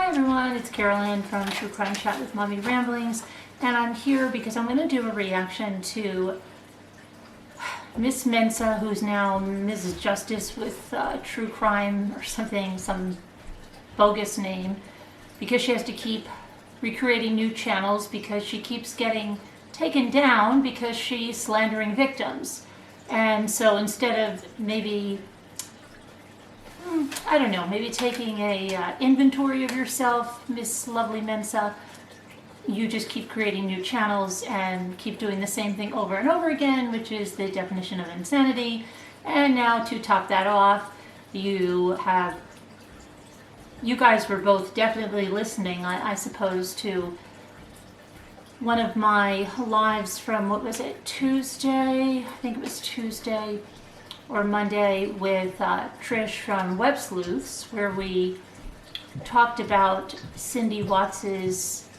Hi everyone, it's Carolyn from True Crime Chat with Mommy Ramblings, and I'm here because I'm going to do a reaction to Miss Mensa, who's now Mrs. Justice with True Crime or something, some bogus name, because she has to keep recreating new channels because she keeps getting taken down because she's slandering victims. And so instead of maybe, I don't know, maybe taking a inventory of yourself, Miss Lovely Mensa, you just keep creating new channels and keep doing the same thing over and over again, which is the definition of insanity. And now to top that off, you guys were both definitely listening, I suppose, to one of my lives from, what was it, Tuesday? I think it was Tuesday or Monday with Trish from Web Sleuths, where we talked about Cindy Watts's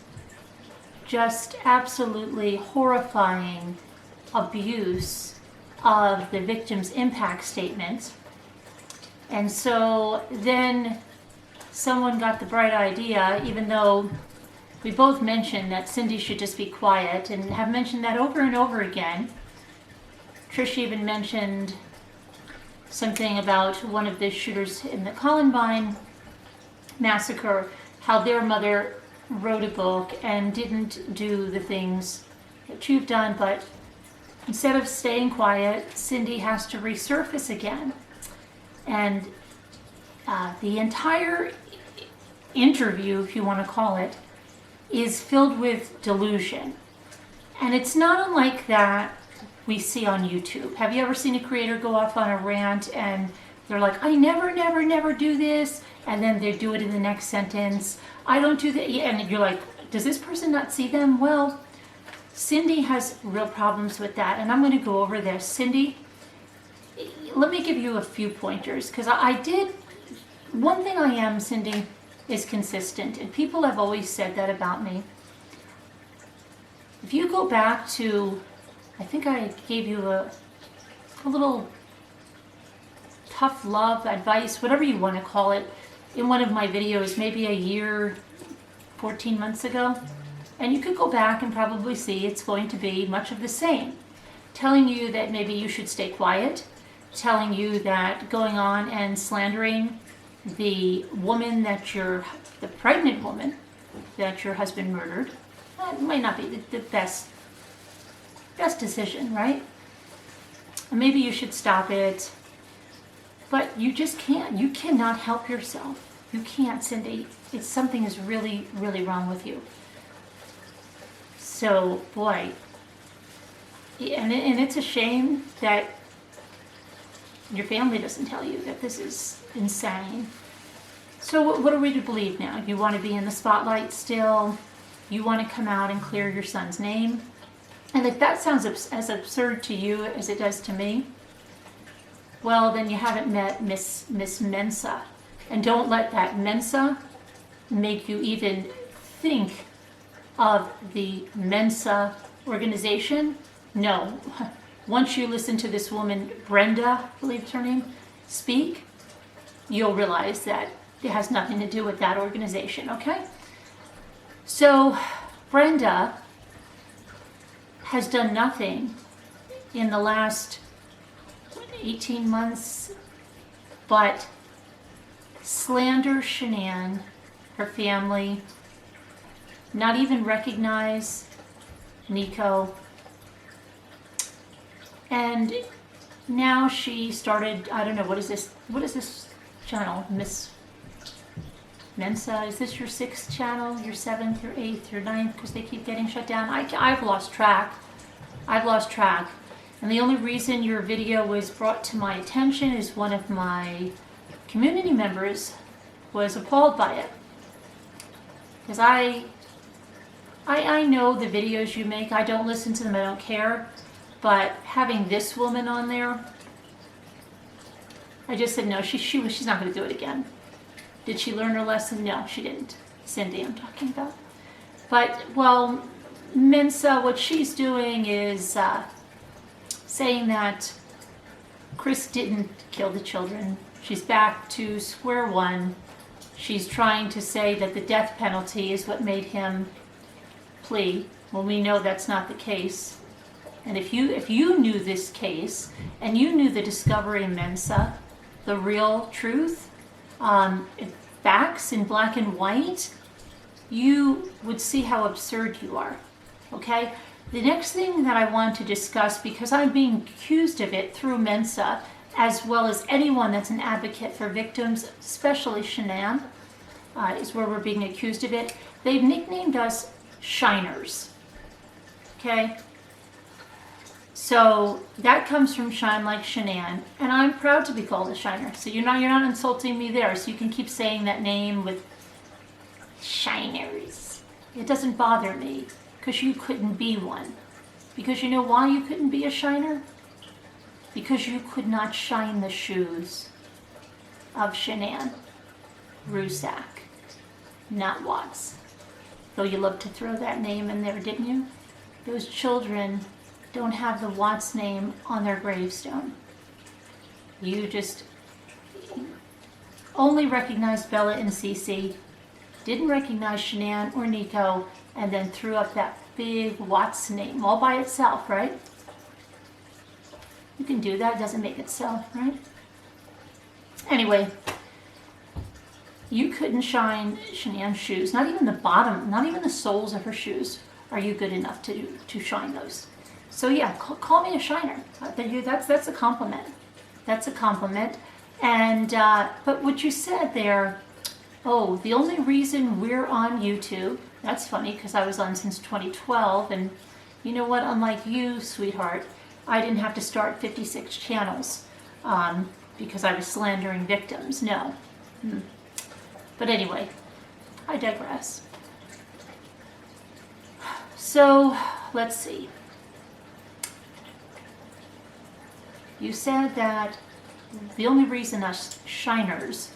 just absolutely horrifying abuse of the victim's impact statement. And so then someone got the bright idea, even though we both mentioned that Cindy should just be quiet, and have mentioned that over and over again. Trish even mentioned something about one of the shooters in the Columbine massacre, how their mother wrote a book and didn't do the things that you've done, but instead of staying quiet, Cindy has to resurface again. And the entire interview, if you want to call it, is filled with delusion. And it's not unlike that we see on YouTube. Have you ever seen a creator go off on a rant and they're like, I never do this, and then they do it in the next sentence, I don't do that, and you're like, does this person not see them? Well, Cindy has real problems with that, and I'm going to go over this. Cindy, let me give you a few pointers, because one thing I am, Cindy, is consistent, and people have always said that about me. If you go back to, I think I gave you a little tough love advice, whatever you want to call it, in one of my videos, maybe a year, 14 months ago. And you could go back and probably see it's going to be much of the same. Telling you that maybe you should stay quiet, telling you that going on and slandering the woman the pregnant woman that your husband murdered, that might not be the best decision, right? Maybe you should stop it, but you just can't. You cannot help yourself. You can't, Cindy. Something is really, really wrong with you. So, boy, and it's a shame that your family doesn't tell you that this is insane. So what are we to believe now? You want to be in the spotlight still? You want to come out and clear your son's name? And if that sounds as absurd to you as it does to me, well, then you haven't met Miss Mensa. And don't let that Mensa make you even think of the Mensa organization. No. Once you listen to this woman, Brenda, I believe it's her name, speak, you'll realize that it has nothing to do with that organization, okay? So, Brenda has done nothing in the last 18 months but slander Shanann, her family, not even recognize Nico. And now she started, I don't know, what is this channel? Miss Mensa, is this your 6th channel, your 7th, your 8th, your 9th, because they keep getting shut down? I've lost track. And the only reason your video was brought to my attention is one of my community members was appalled by it. Because I know the videos you make, I don't listen to them, I don't care, but having this woman on there, I just said no, she's not going to do it again. Did she learn her lesson? No, she didn't. Cindy, I'm talking about. But, well, Mensa, what she's doing is saying that Chris didn't kill the children. She's back to square one. she's trying to say that the death penalty is what made him plea. Well, we know that's not the case. And if you knew this case and you knew the discovery in Mensa, the real truth, facts in black and white, you would see how absurd you are. Okay? The next thing that I want to discuss, because I'm being accused of it through Mensa, as well as anyone that's an advocate for victims, especially Shanann, is where we're being accused of it. They've nicknamed us shiners. Okay? So that comes from Shine Like Shanann, and I'm proud to be called a shiner. So you're not insulting me there. So you can keep saying that name with shiners. It doesn't bother me because you couldn't be one. Because you know why you couldn't be a shiner? Because you could not shine the shoes of Shanann Rusak, not Watts. Though you loved to throw that name in there, didn't you? Those children don't have the Watts name on their gravestone. You just only recognized Bella and Cece, didn't recognize Shanann or Nico, and then threw up that big Watts name all by itself, right? You can do that, doesn't make it so, right? Anyway, you couldn't shine Shanann's shoes, not even the bottom, not even the soles of her shoes are you good enough to shine those. So yeah, call me a shiner. That's a compliment. That's a compliment. And but what you said there, oh, the only reason we're on YouTube, that's funny because I was on since 2012, and you know what? Unlike you, sweetheart, I didn't have to start 56 channels because I was slandering victims. No. But anyway, I digress. So let's see. You said that the only reason us shiners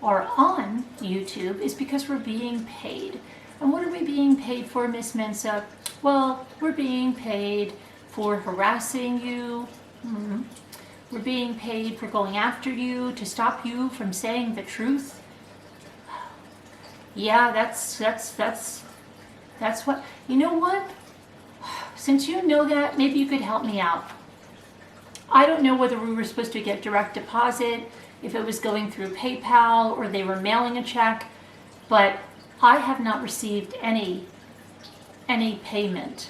are on YouTube is because we're being paid. And what are we being paid for, Miss Mensa? Well, we're being paid for harassing you. We're being paid for going after you to stop you from saying the truth. Yeah, that's what, you know what? Since you know that, maybe you could help me out. I don't know whether we were supposed to get direct deposit, if it was going through PayPal or they were mailing a check, but I have not received any payment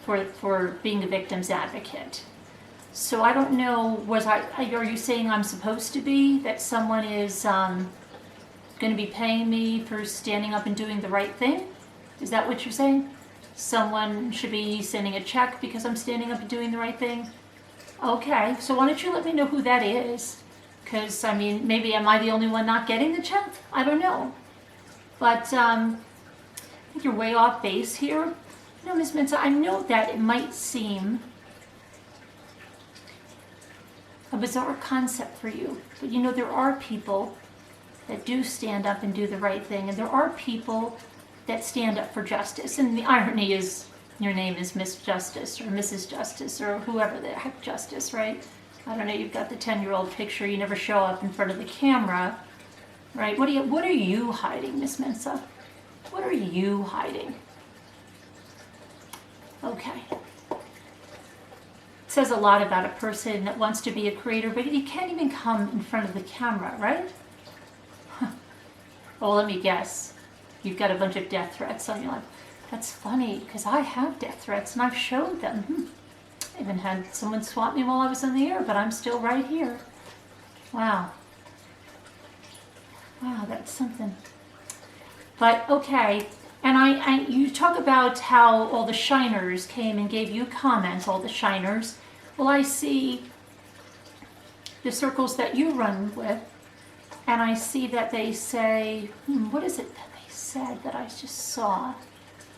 for being a victim's advocate. So I don't know, are you saying I'm supposed to be, that someone is going to be paying me for standing up and doing the right thing? Is that what you're saying? Someone should be sending a check because I'm standing up and doing the right thing? Okay, so why don't you let me know who that is? Because, I mean, maybe am I the only one not getting the check? I don't know. But I think you're way off base here. You know, Ms. Mensa, I know that it might seem a bizarre concept for you, but you know, there are people that do stand up and do the right thing, and there are people that stand up for justice. And the irony is, your name is Miss Justice or Mrs. Justice or whoever the heck Justice, right? I don't know, you've got the 10-year-old picture, you never show up in front of the camera, right? What are you hiding, Miss Mensa? What are you hiding? Okay. It says a lot about a person that wants to be a creator, but you can't even come in front of the camera, right? Well, let me guess. You've got a bunch of death threats on your life. That's funny, because I have death threats, and I've showed them. I even had someone swat me while I was in the air, but I'm still right here. Wow. Wow, that's something. But, okay, and you talk about how all the shiners came and gave you comments, all the shiners. Well, I see the circles that you run with, and I see that they say, what is it that they said that I just saw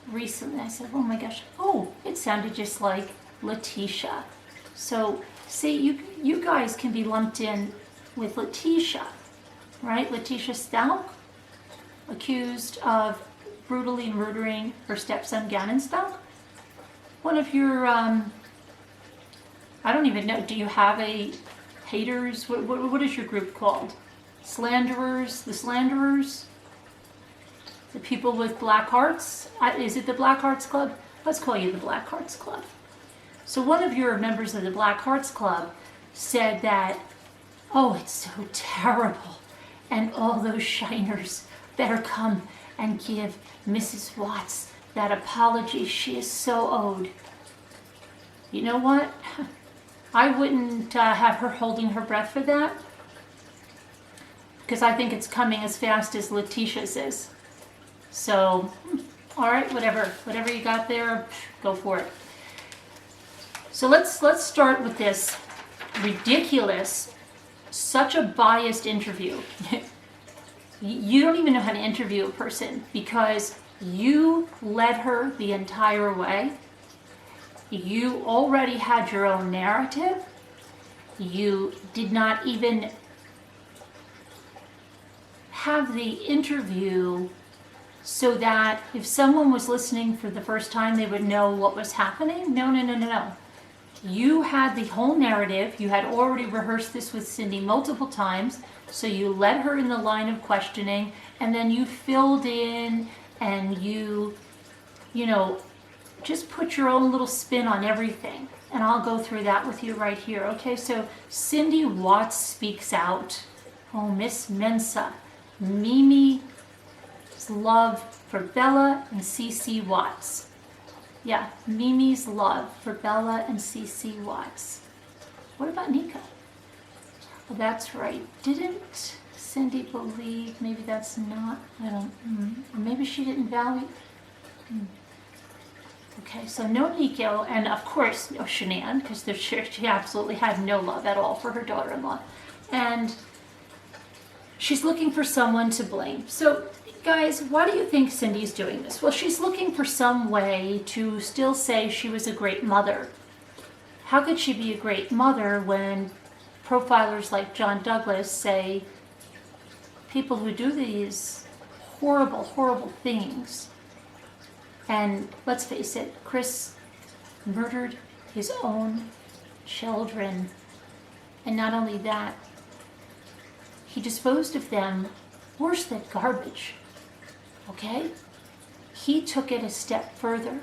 recently? I said, oh my gosh, oh, it sounded just like Letitia. So, see, you guys can be lumped in with Letitia, right? Letitia Stalk, accused of brutally murdering her stepson, Gannon Stalk. One of your, I don't even know, do you have a haters, what is your group called? Slanderers, the people with black hearts. Is it the Black Hearts Club? Let's call you the Black Hearts Club. So one of your members of the Black Hearts Club said that, oh, it's so terrible, and all those shiners better come and give Mrs. Watts that apology she is so owed. You know what? I wouldn't have her holding her breath for that, because I think it's coming as fast as Letitia's is. So, all right, whatever you got there, go for it. So let's start with this ridiculous, such a biased interview. You don't even know how to interview a person because you led her the entire way. You already had your own narrative. You did not even have the interview so that if someone was listening for the first time, they would know what was happening. No. You had the whole narrative. You had already rehearsed this with Cindy multiple times. So you led her in the line of questioning, and then you filled in and you just put your own little spin on everything. And I'll go through that with you right here. Okay, so Cindy Watts speaks out. Oh, Miss Mensa. Mimi's love for Bella and CC Watts. Yeah, Mimi's love for Bella and CC Watts. What about Nika? Well, that's right. Didn't Cindy believe? Maybe that's not. I don't. Or maybe she didn't value. Okay, so no Nico, and of course no Shanann, because she absolutely had no love at all for her daughter-in-law, and she's looking for someone to blame. So, guys, why do you think Cindy's doing this? Well, she's looking for some way to still say she was a great mother. How could she be a great mother when profilers like John Douglas say people who do these horrible, horrible things? And let's face it, Chris murdered his own children. And not only that, he disposed of them worse than garbage. Okay? He took it a step further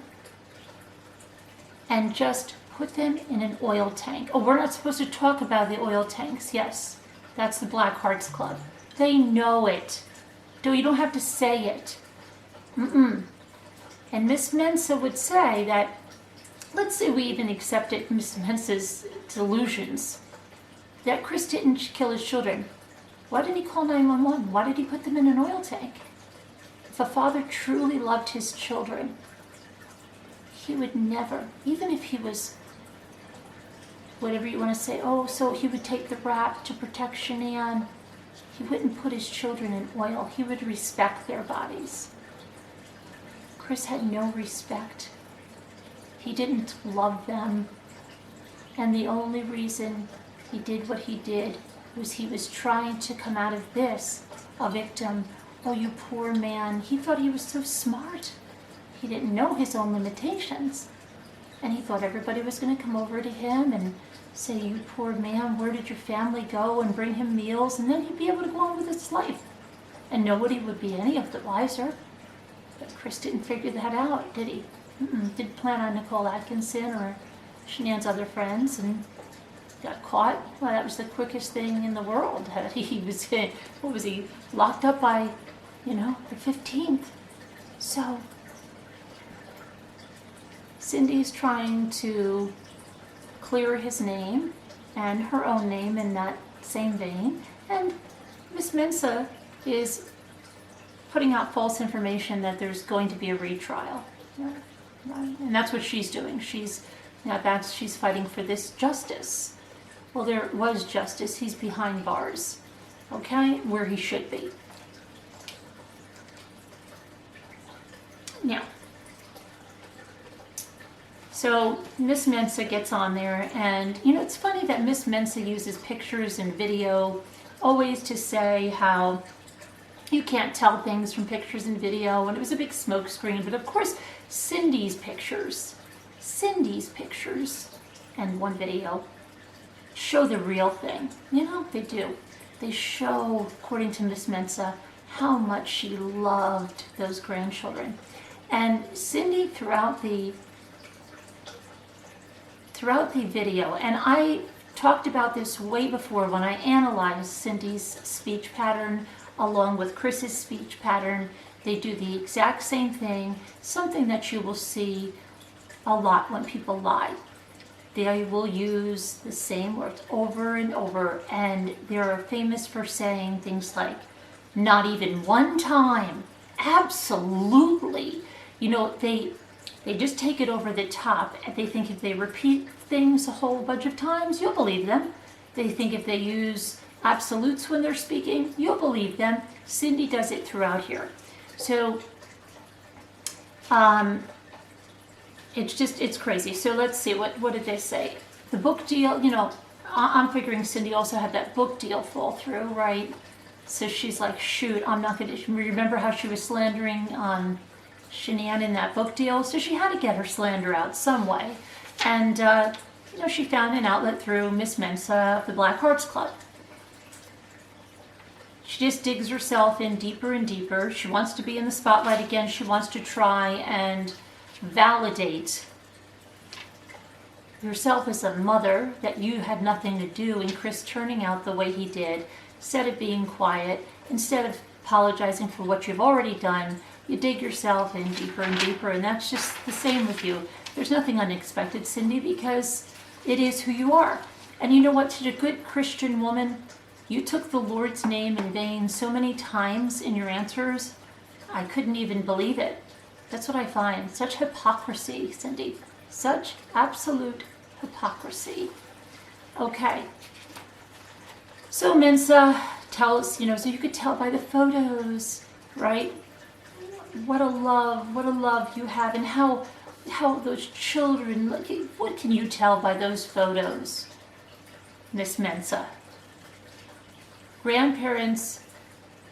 and just put them in an oil tank. Oh, we're not supposed to talk about the oil tanks. Yes, that's the Black Hearts Club. They know it. You don't have to say it. And Miss Mensa would say that, let's say we even accepted Miss Mensa's delusions, that Chris didn't kill his children. Why didn't he call 911? Why did he put them in an oil tank? If a father truly loved his children, he would never, even if he was, whatever you want to say, oh, so he would take the rap to protect Shanann, he wouldn't put his children in oil. He would respect their bodies. Chris had no respect. He didn't love them. And the only reason he did what he did was he was trying to come out of this a victim. Oh, you poor man. He thought he was so smart. He didn't know his own limitations. And he thought everybody was going to come over to him and say, you poor man, where did your family go? And bring him meals. And then he'd be able to go on with his life. And nobody would be any of the wiser. But Chris didn't figure that out, did he? Didn't plan on Nicole Atkinson or Shanann's other friends, and got caught. Well, that was the quickest thing in the world. He was, what was he, locked up by, the 15th. So, Cindy's trying to clear his name and her own name in that same vein, and Miss Mensa is putting out false information that there's going to be a retrial. And that's what she's doing. She's fighting for this justice. Well, there was justice. He's behind bars, okay, where he should be. Now, so Miss Mensa gets on there, and it's funny that Miss Mensa uses pictures and video always to say how you can't tell things from pictures and video, and it was a big smoke screen. But of course, Cindy's pictures, and one video show the real thing. They do. they show, according to Miss Mensa, how much she loved those grandchildren. And Cindy, throughout the video, and I talked about this way before when I analyzed Cindy's speech pattern along with Chris's speech pattern. They do the exact same thing, something that you will see a lot when people lie. They will use the same words over and over, and they're famous for saying things like, not even one time, absolutely. You know, they just take it over the top, and they think if they repeat things a whole bunch of times, you'll believe them. They think if they use absolutes when they're speaking, you'll believe them. Cindy does it throughout here. So, it's crazy. So let's see, what did they say? The book deal, you know, I'm figuring Cindy also had that book deal fall through, right? So she's like, shoot, I'm not going to, remember how she was slandering Shenan in that book deal? So she had to get her slander out some way. And, you know, she found an outlet through Miss Mensa of the Black Hearts Club. She just digs herself in deeper and deeper. She wants to be in the spotlight again. She wants to try and validate yourself as a mother, that you had nothing to do in Chris turning out the way he did. Instead of being quiet, instead of apologizing for what you've already done, you dig yourself in deeper and deeper, and that's just the same with you. There's nothing unexpected, Cindy, because it is who you are. And you know what, to a good Christian woman, you took the Lord's name in vain so many times in your answers, I couldn't even believe it. That's what I find. Such hypocrisy, Cindy. Such absolute hypocrisy. Okay. So Mensa tells, you know, so you could tell by the photos, right? What a love you have, and how those children, look, what can you tell by those photos, Miss Mensa? Grandparents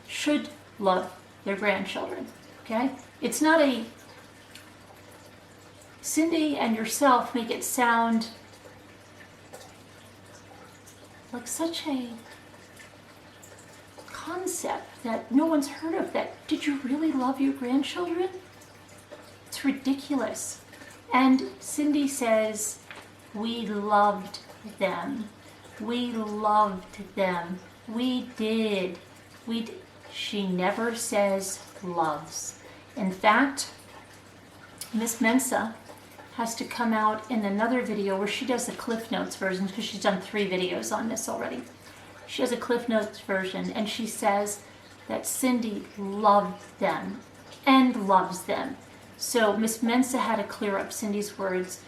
should love their grandchildren, okay? It's not a, Cindy and yourself make it sound like such a concept that no one's heard of. That, did you really love your grandchildren? It's ridiculous. And Cindy says, we loved them. We loved them. We did. She never says loves. In fact, Miss Mensa has to come out in another video where she does the Cliff Notes version, because she's done 3 videos on this already. She has a Cliff Notes version, and she says that Cindy loved them and loves them. So Miss Mensa had to clear up Cindy's words,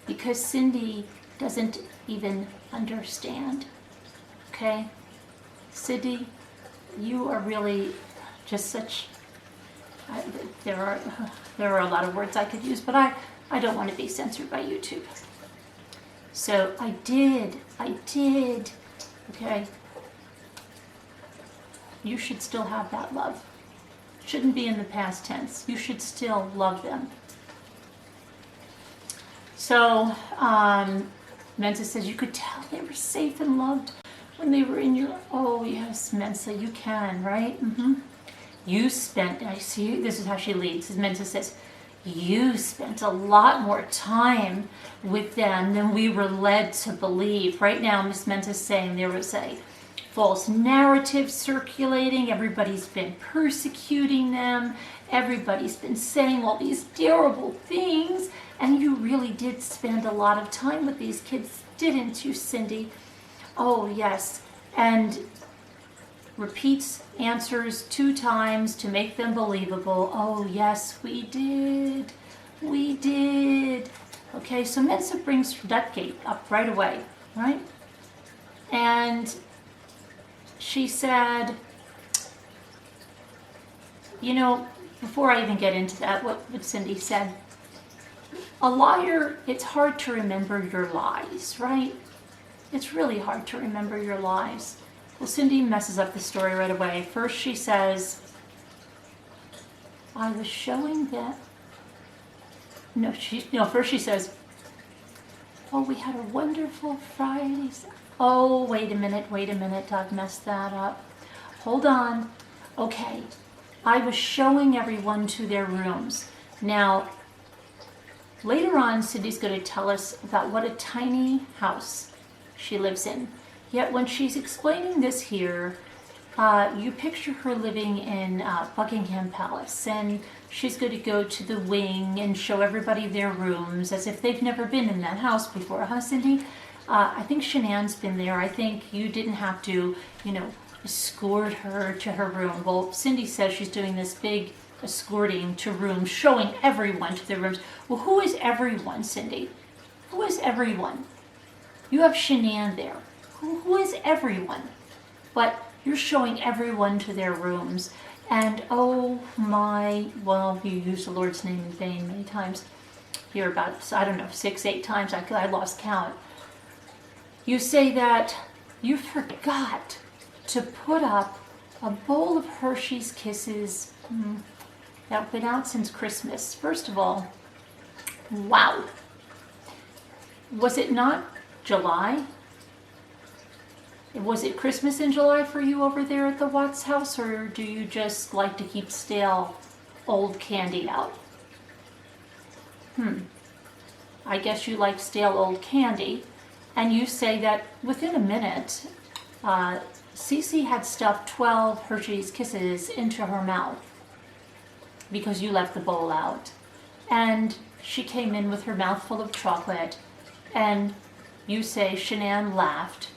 because Cindy doesn't even understand. Okay? Cindy, you are really just such, there are a lot of words I could use, but I don't want to be censored by YouTube. So I did, okay? You should still have that love. Shouldn't be in the past tense. You should still love them. So, Mensa says you could tell they were safe and loved when they were in your, oh yes, Mensa, you can, right? Mm-hmm. You spent, I see, this is how she leads. Mensa says, you spent a lot more time with them than we were led to believe. Right now, Miss Mensa is saying there was a false narrative circulating. Everybody's been persecuting them. Everybody's been saying all these terrible things. And you really did spend a lot of time with these kids, didn't you, Cindy? Oh, yes. And repeats answers 2 times to make them believable. Oh, yes, we did. We did. Okay, so Mensa brings Vindicate up right away, right? And she said, you know, before I even get into that, what Cindy said, a liar, it's hard to remember your lies, right? It's really hard to remember your lies. Well, Cindy messes up the story right away. First she says, I was showing them. First she says, oh, we had a wonderful Friday. Oh, wait a minute, I've messed that up. Hold on. Okay, I was showing everyone to their rooms. Now, later on, Cindy's going to tell us about what a tiny house she lives in. Yet when she's explaining this here, you picture her living in Buckingham Palace, and she's going to go to the wing and show everybody their rooms as if they've never been in that house before, huh, Cindy? I think Shanann's been there. I think you didn't have to, escort her to her room. Well, Cindy says she's doing this big escorting to rooms, showing everyone to their rooms. Well, who is everyone, Cindy? Who is everyone? You have Shanann there. Who is everyone? But you're showing everyone to their rooms. And oh my, well, you use the Lord's name in vain many times. Here about, 6, 8 times. I lost count. You say that you forgot to put up a bowl of Hershey's Kisses that have been out since Christmas. First of all, wow. Was it not July? Was it Christmas in July for you over there at the Watts house, or do you just like to keep stale old candy out? I guess you like stale old candy. And you say that within a minute, Cece had stuffed 12 Hershey's Kisses into her mouth because you left the bowl out. And she came in with her mouth full of chocolate, and you say Shanann laughed.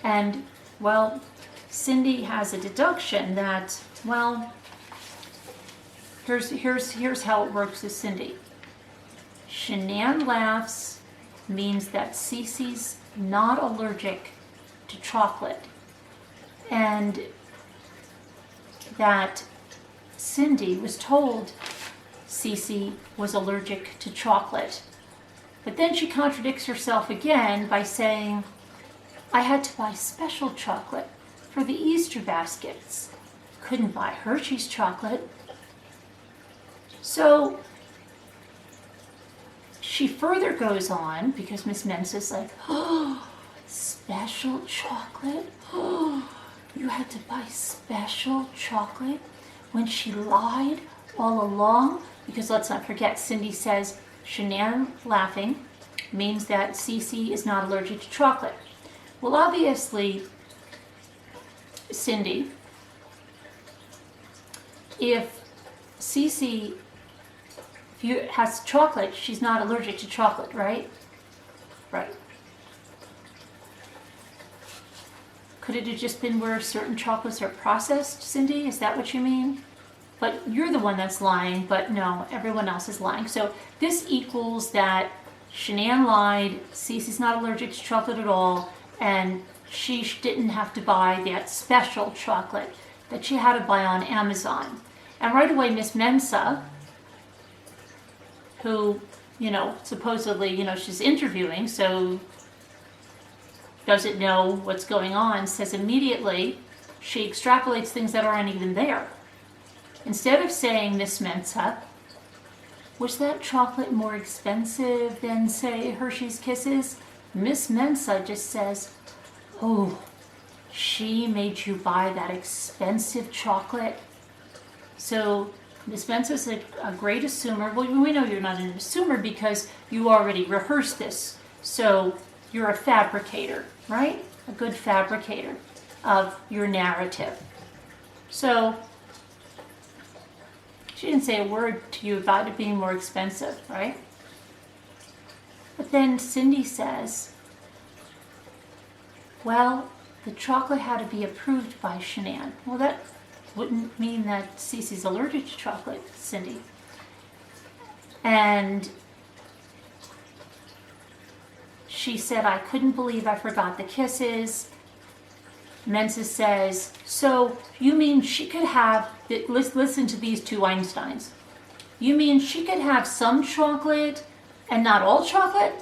And, well, Cindy has a deduction that, well, here's how it works with Cindy. Shanann laughs means that Cece's not allergic to chocolate, and that Cindy was told Cece was allergic to chocolate. But then she contradicts herself again by saying, I had to buy special chocolate for the Easter baskets. Couldn't buy Hershey's chocolate. So she further goes on, because Miss Mensa's like, oh, special chocolate? Oh, you had to buy special chocolate when she lied all along? Because let's not forget, Cindy says Shanann laughing means that Cece is not allergic to chocolate. Well, obviously, Cindy, if Cece has chocolate, she's not allergic to chocolate, right? Right. Could it have just been where certain chocolates are processed, Cindy? Is that what you mean? But you're the one that's lying, but no, everyone else is lying. So this equals that Shanann lied, Cece's not allergic to chocolate at all, and she didn't have to buy that special chocolate that she had to buy on Amazon. And right away, Miss Mensa, who, supposedly, she's interviewing, so doesn't know what's going on, says immediately she extrapolates things that aren't even there. Instead of saying, Miss Mensa, was that chocolate more expensive than, say, Hershey's Kisses? Miss Mensa just says, oh, she made you buy that expensive chocolate? So Miss Mensa's a great assumer. Well, we know you're not an assumer because you already rehearsed this. So you're a fabricator, right? A good fabricator of your narrative. So she didn't say a word to you about it being more expensive, right? But then Cindy says, well, the chocolate had to be approved by Shanann. Well, that wouldn't mean that Cece's allergic to chocolate, Cindy. And she said, I couldn't believe I forgot the kisses. Mensa says, so you mean she could have, listen to these two Einsteins. You mean she could have some chocolate and not all chocolate?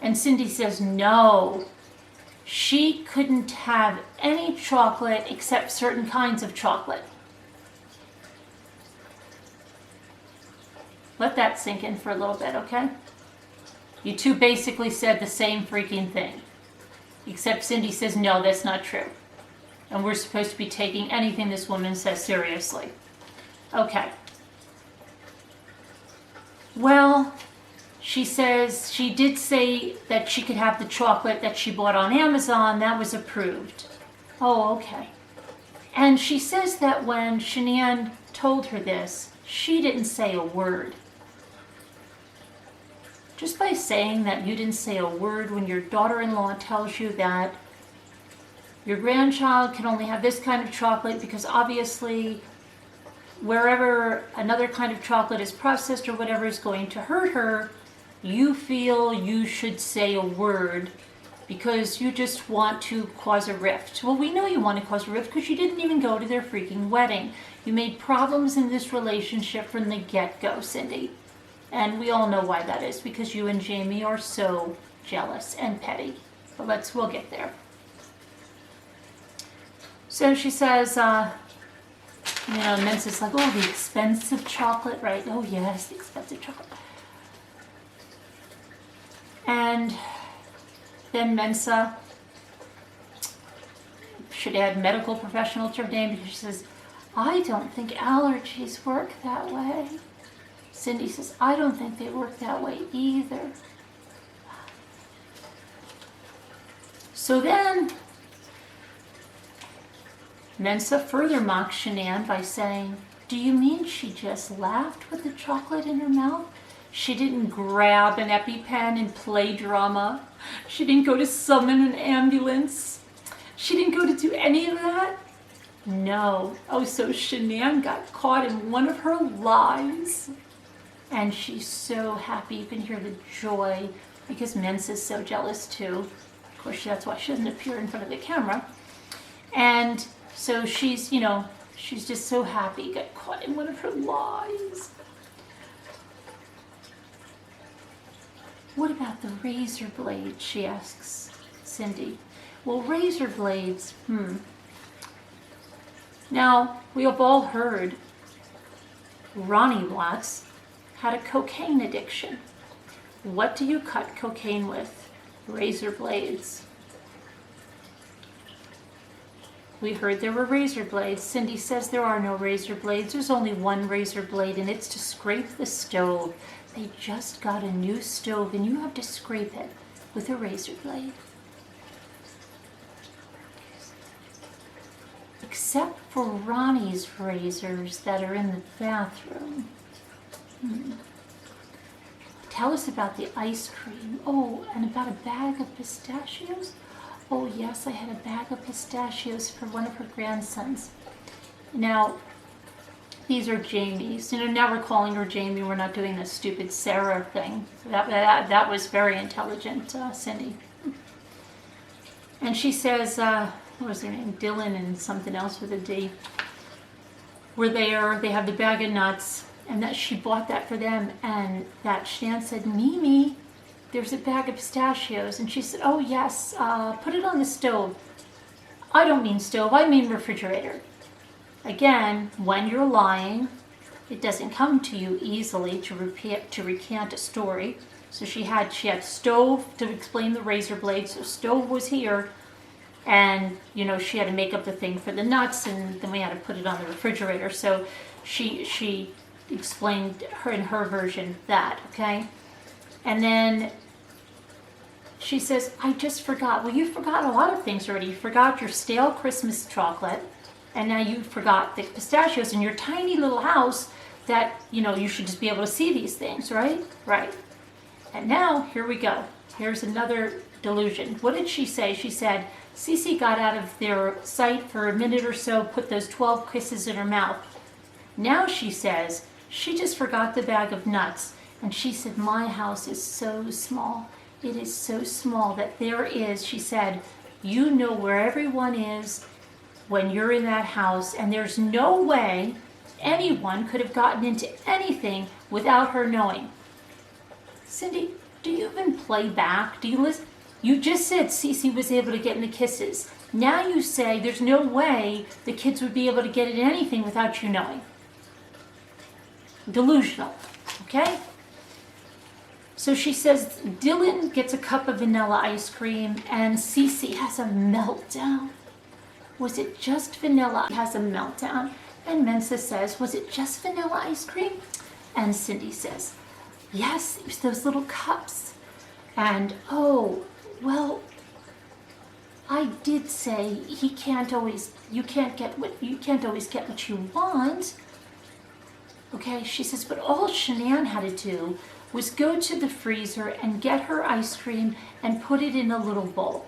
And Cindy says, no. She couldn't have any chocolate except certain kinds of chocolate. Let that sink in for a little bit, okay? You two basically said the same freaking thing. Except Cindy says, no, that's not true. And we're supposed to be taking anything this woman says seriously. Okay. Well, she says she did say that she could have the chocolate that she bought on Amazon. That was approved. Oh, okay. And she says that when Shanann told her this, she didn't say a word. Just by saying that you didn't say a word when your daughter-in-law tells you that your grandchild can only have this kind of chocolate because obviously wherever another kind of chocolate is processed or whatever is going to hurt her, you feel you should say a word because you just want to cause a rift. Well, we know you want to cause a rift because you didn't even go to their freaking wedding. You made problems in this relationship from the get-go, Cindy. And we all know why that is, because you and Jamie are so jealous and petty. But we'll get there. So she says, Mensa's like, oh, the expensive chocolate, right? Oh, yes, the expensive chocolate. And then Mensa should add medical professional to her name because she says, I don't think allergies work that way. Cindy says, I don't think they work that way either. So then Mensa further mocks Shanann by saying, do you mean she just laughed with the chocolate in her mouth? She didn't grab an EpiPen and play drama. She didn't go to summon an ambulance. She didn't go to do any of that? No. Oh, so Shanann got caught in one of her lies. And she's so happy. You can hear the joy because Mensa's so jealous too. Of course, that's why she doesn't appear in front of the camera. And so she's just so happy, got caught in one of her lies. What about the razor blades, she asks Cindy. Well, razor blades, Now, we have all heard Ronnie Watts had a cocaine addiction. What do you cut cocaine with? Razor blades. We heard there were razor blades. Cindy says there are no razor blades. There's only one razor blade, and it's to scrape the stove. They just got a new stove, and you have to scrape it with a razor blade. Except for Ronnie's razors that are in the bathroom. Tell us about the ice cream. Oh, and about a bag of pistachios? Oh, yes, I had a bag of pistachios for one of her grandsons. Now, these are Jamie's. Now we're calling her Jamie. We're not doing this stupid Sarah thing. That was very intelligent, Cindy. And she says, what was their name? Dylan and something else with a D. Were there. They have the bag of nuts. And that she bought that for them. And that Shan said, Mimi, there's a bag of pistachios. And she said, oh, yes, put it on the stove. I don't mean stove. I mean refrigerator. Again, when you're lying, it doesn't come to you easily to recant a story. So she had stove to explain the razor blade. So stove was here. And, she had to make up the thing for the nuts. And then we had to put it on the refrigerator. So she explained in her version that, okay? And then she says, I just forgot. Well, you forgot a lot of things already. You forgot your stale Christmas chocolate, and now you forgot the pistachios in your tiny little house that, you should just be able to see these things, right? Right. And now, here we go. Here's another delusion. What did she say? She said, Cece got out of their sight for a minute or so, put those 12 kisses in her mouth. Now she says, she just forgot the bag of nuts. And she said, my house is so small. It is so small that there is, she said, you know where everyone is when you're in that house. And there's no way anyone could have gotten into anything without her knowing. Cindy, do you even play back? Do you listen? You just said Cece was able to get in the kisses. Now you say there's no way the kids would be able to get in anything without you knowing. Delusional, okay? So she says Dylan gets a cup of vanilla ice cream and Cece has a meltdown. Was it just vanilla? He has a meltdown. And Mensa says, was it just vanilla ice cream? And Cindy says, yes, it was those little cups. And oh, well, I did say you can't always get what you want. Okay, she says, but all Shanann had to do was go to the freezer and get her ice cream and put it in a little bowl.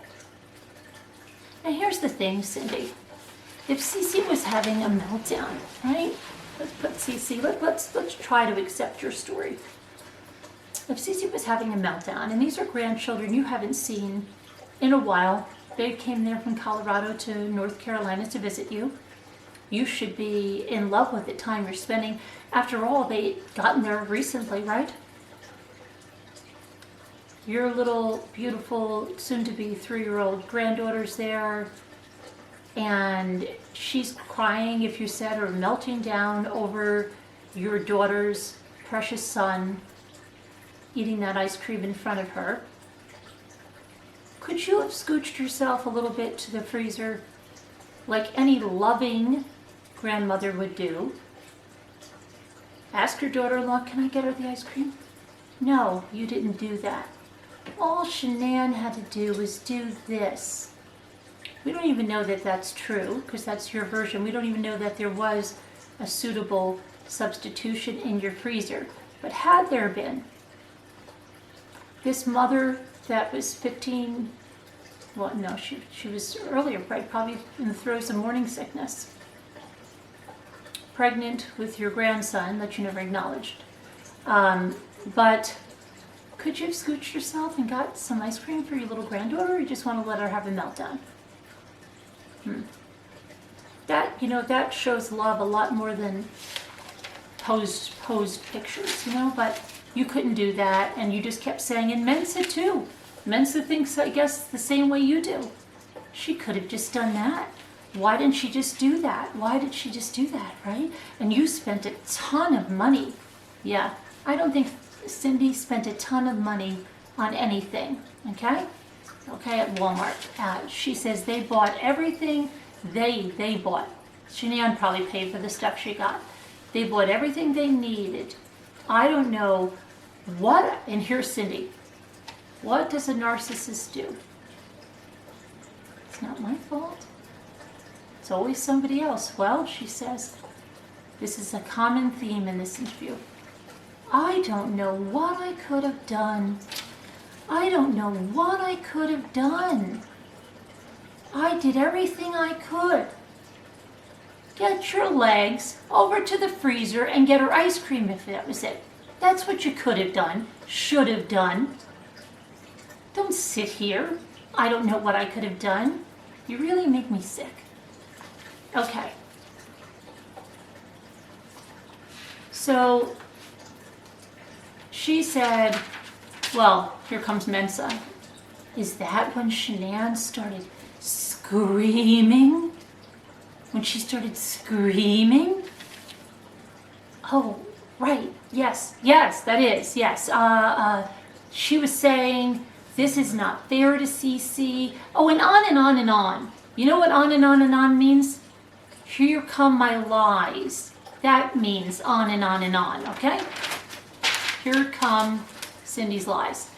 Now here's the thing, Cindy. If Cece was having a meltdown, right? Let's put Cece, let's try to accept your story. If Cece was having a meltdown, and these are grandchildren you haven't seen in a while, they came there from Colorado to North Carolina to visit you. You should be in love with the time you're spending. After all, they gotten there recently, right? Your little, beautiful, soon-to-be 3-year-old granddaughter's there, and she's crying, if you said, or melting down over your daughter's precious son eating that ice cream in front of her. Could you have scooched yourself a little bit to the freezer like any loving grandmother would do? Ask your daughter-in-law, can I get her the ice cream? No, you didn't do that. All Shanann had to do was do this. We don't even know that that's true, because that's your version. We don't even know that there was a suitable substitution in your freezer. But had there been, this mother that was 15, well, no, she was earlier, right? Probably in the throes of morning sickness. Pregnant with your grandson that you never acknowledged. But could you have scooched yourself and got some ice cream for your little granddaughter, or you just want to let her have a meltdown? That shows love a lot more than posed pictures, but you couldn't do that, and you just kept saying, and Mensa too. Mensa thinks, I guess, the same way you do. She could have just done that. Why didn't she just do that? Why did she just do that, right? And you spent a ton of money. Yeah, I don't think Cindy spent a ton of money on anything, okay? Okay, at Walmart. She says they bought everything they bought. Shanann probably paid for the stuff she got. They bought everything they needed. I don't know what, and here's Cindy. What does a narcissist do? It's not my fault. It's always somebody else. Well, she says, this is a common theme in this interview. I don't know what I could have done. I don't know what I could have done. I did everything I could. Get your legs over to the freezer and get her ice cream if that was it. That's what you could have done, should have done. Don't sit here. I don't know what I could have done. You really make me sick. Okay. So she said, well, here comes Mensa. Is that when Shanann started screaming? When she started screaming? Oh, right. Yes, that is. Yes. She was saying, this is not fair to Cece. Oh, and on and on and on. You know what on and on and on means? Here come my lies. That means on and on and on, okay? Here come Cindy's lies.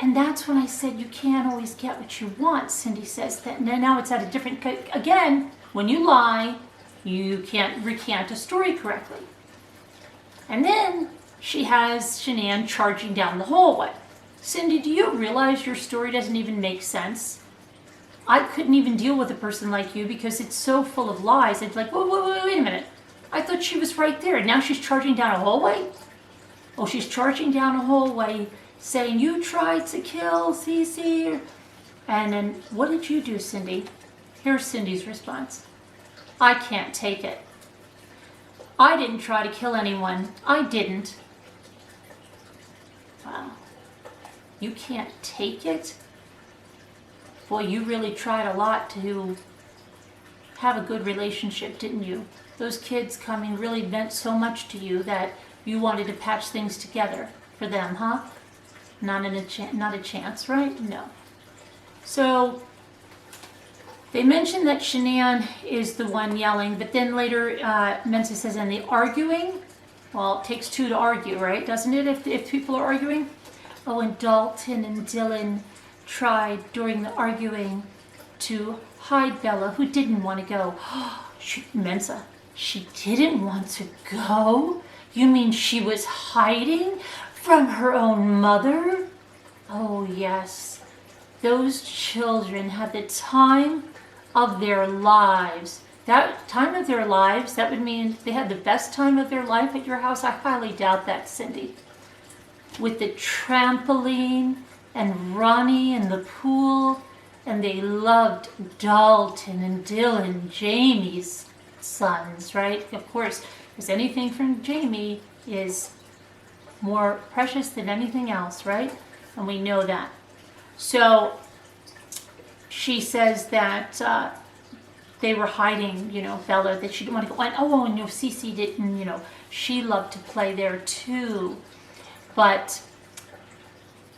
And that's when I said you can't always get what you want. Cindy says that. Now it's at a different, again, when you lie, you can't recant a story correctly. And then she has Shanann charging down the hallway. Cindy, do you realize your story doesn't even make sense? I couldn't even deal with a person like you because it's so full of lies. It's like, wait a minute. I thought she was right there. Now she's charging down a hallway? Oh, she's charging down a hallway saying, you tried to kill Cece. And then what did you do, Cindy? Here's Cindy's response. I can't take it. I didn't try to kill anyone. I didn't. Wow. You can't take it? Boy, you really tried a lot to have a good relationship, didn't you? Those kids coming really meant so much to you that You wanted to patch things together for them, huh? Not a chance, right? No. So they mentioned that Shanann is the one yelling, but then later Mensa says, and the arguing, well, it takes two to argue, right? Doesn't it, if people are arguing? Oh, and Dalton and Dylan tried during the arguing to hide Bella, who didn't want to go. Mensa, she didn't want to go? You mean she was hiding from her own mother? Oh, yes. Those children had the time of their lives. That time of their lives, that would mean they had the best time of their life at your house? I highly doubt that, Cindy. With the trampoline and Ronnie in the pool, and they loved Dalton and Dylan, Jamie's sons, right? Of course, because anything from Jamie is more precious than anything else, right? And we know that. So she says that they were hiding, Bella, that she didn't want to go. And no, Cece didn't, she loved to play there too. But,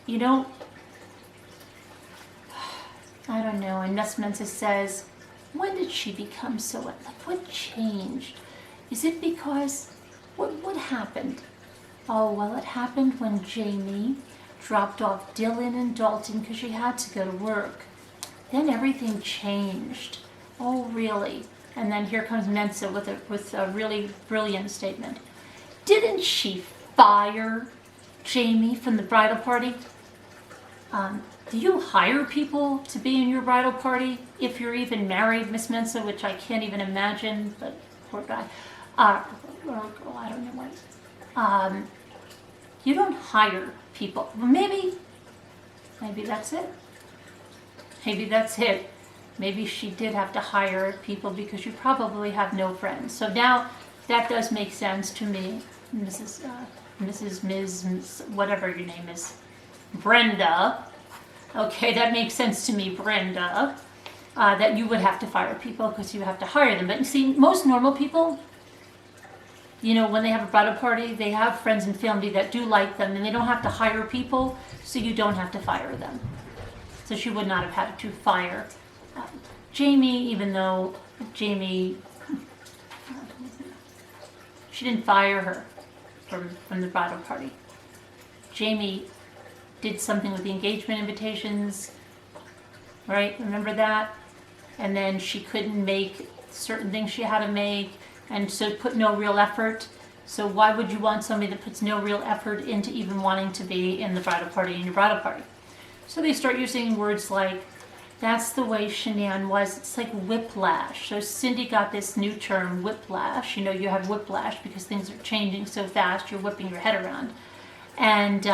I don't know. And Miss Mensa says, when did she become so, what changed? Is it because, what happened? Oh, well, it happened when Jamie dropped off Dylan and Dalton because she had to go to work. Then everything changed. Oh, really? And then here comes Mensa with a really brilliant statement. Didn't she fire Jamie from the bridal party? Do you hire people to be in your bridal party if you're even married, Miss Mensa, which I can't even imagine, but poor guy. Or girl, I don't know what. You don't hire people. Maybe that's it. Maybe that's it. Maybe she did have to hire people because you probably have no friends. So now that does make sense to me, Ms. whatever your name is, Brenda. Okay, that makes sense to me, Brenda, that you would have to fire people because you have to hire them. But you see, most normal people, when they have a bridal party, they have friends and family that do like them, and they don't have to hire people, so you don't have to fire them. So she would not have had to fire Jamie, even though Jamie, she didn't fire her from the bridal party. Jamie did something with the engagement invitations, right? Remember that? And then she couldn't make certain things she had to make, and so put no real effort. So why would you want somebody that puts no real effort into even wanting to be in the bridal party, in your bridal party? So they start using words like, that's the way Shanann was. It's like whiplash. So Cindy got this new term, whiplash. You have whiplash because things are changing so fast, you're whipping your head around. And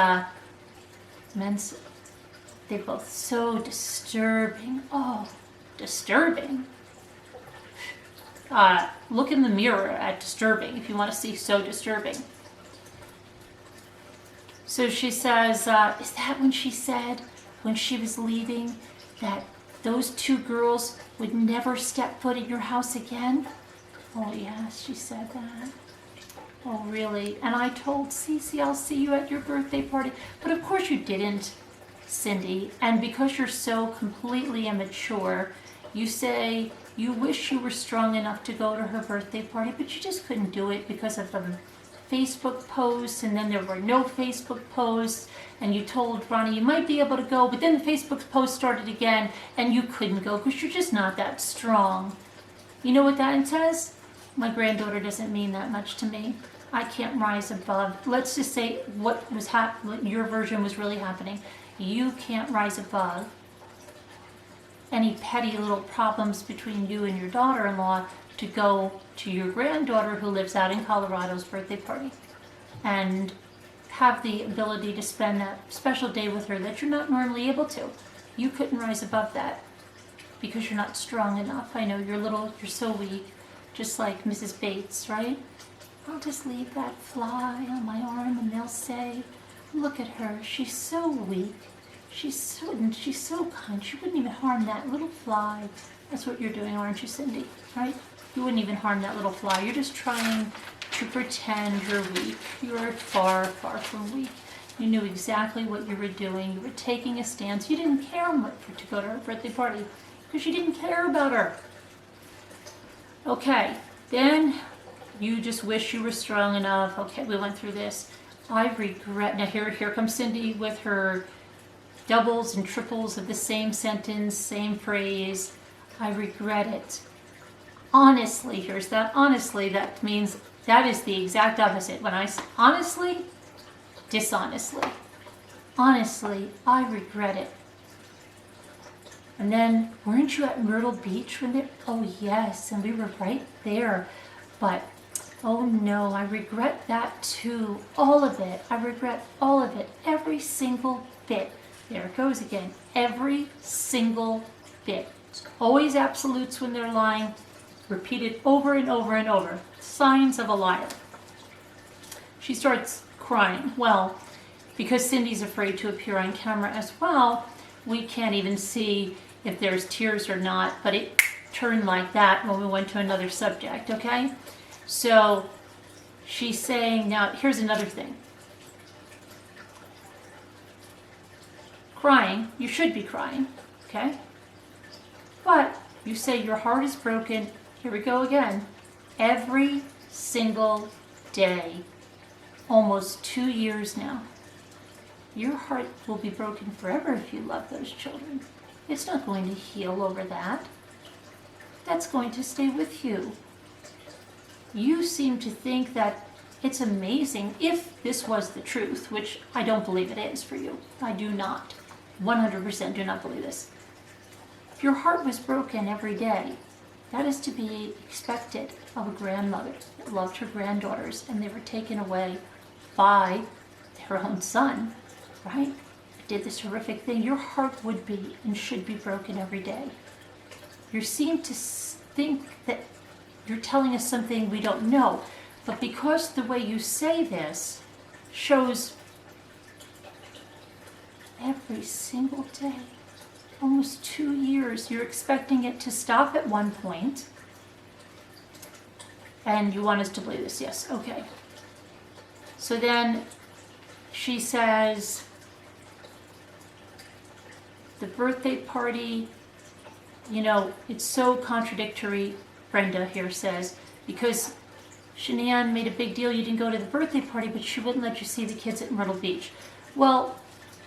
Mensa, they're both so disturbing. Oh, disturbing. Look in the mirror at disturbing if you want to see so disturbing. So she says, is that when she said, when she was leaving, that those two girls would never step foot in your house again? Oh, yes, she said that. Oh, really? And I told Cece, I'll see you at your birthday party. But of course you didn't, Cindy. And because you're so completely immature, you say you wish you were strong enough to go to her birthday party, but you just couldn't do it because of the Facebook posts, and then there were no Facebook posts, and you told Ronnie you might be able to go, but then the Facebook post started again, and you couldn't go because you're just not that strong. You know what that says? My granddaughter doesn't mean that much to me. I can't rise above. Let's just say what your version was really happening. You can't rise above any petty little problems between you and your daughter-in-law to go to your granddaughter who lives out in Colorado's birthday party and have the ability to spend that special day with her that you're not normally able to. You couldn't rise above that because you're not strong enough. I know you're so weak, just like Mrs. Bates, right? I'll just leave that fly on my arm and they'll say, look at her, she's so weak. She's so kind. She wouldn't even harm that little fly. That's what you're doing, aren't you, Cindy? Right? You wouldn't even harm that little fly. You're just trying to pretend you're weak. You're far, far from weak. You knew exactly what you were doing. You were taking a stance. You didn't care to go to her birthday party because you didn't care about her. Okay, then you just wish you were strong enough. Okay, we went through this. I regret. Now here comes Cindy with her doubles and triples of the same sentence, same phrase. I regret it. Honestly, here's that. Honestly, that means that is the exact opposite. When I say honestly, dishonestly. Honestly, I regret it. And then, weren't you at Myrtle Beach when they... Oh, yes, and we were right there. But, oh no, I regret that too. All of it. I regret all of it. Every single bit. There it goes again. Every single bit. It's always absolutes when they're lying. Repeated over and over and over. Signs of a liar. She starts crying. Well, because Cindy's afraid to appear on camera as well, we can't even see if there's tears or not, but it turned like that when we went to another subject, okay? So she's saying, now here's another thing. Crying, you should be crying, okay? But you say your heart is broken, here we go again, every single day, almost 2 years now. Your heart will be broken forever if you love those children. It's not going to heal over that. That's going to stay with you. You seem to think that it's amazing if this was the truth, which I don't believe it is for you. I do not. 100% do not believe this. If your heart was broken every day, that is to be expected of a grandmother that loved her granddaughters and they were taken away by their own son, right? Did this horrific thing. Your heart would be and should be broken every day. You seem to think that you're telling us something we don't know, but because the way you say this shows every single day, almost 2 years, you're expecting it to stop at one point, and you want us to believe this. Yes, okay. So then she says, the birthday party, you know, it's so contradictory, Brenda here says, because Shanann made a big deal you didn't go to the birthday party, but she wouldn't let you see the kids at Myrtle Beach. Well,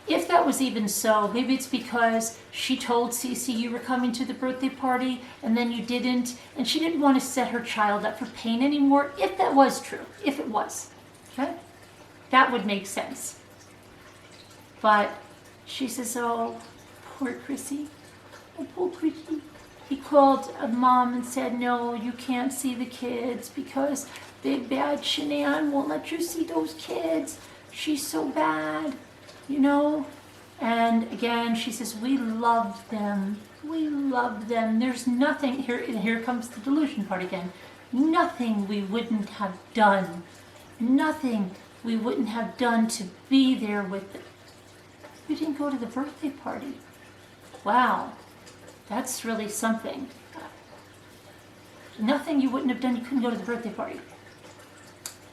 if that was even so, maybe it's because she told Cece you were coming to the birthday party and then you didn't, and she didn't want to set her child up for pain anymore, if that was true, if it was, okay? That would make sense. But she says, oh, poor Chrissy. Oh, poor Chrissy. He called a mom and said, no, you can't see the kids because big bad Shanann won't let you see those kids. She's so bad, you know. And again, she says, we love them. We love them. There's nothing, here comes the delusion part again. Nothing we wouldn't have done. Nothing we wouldn't have done to be there with them. You didn't go to the birthday party. Wow, that's really something. Nothing you wouldn't have done, you couldn't go to the birthday party.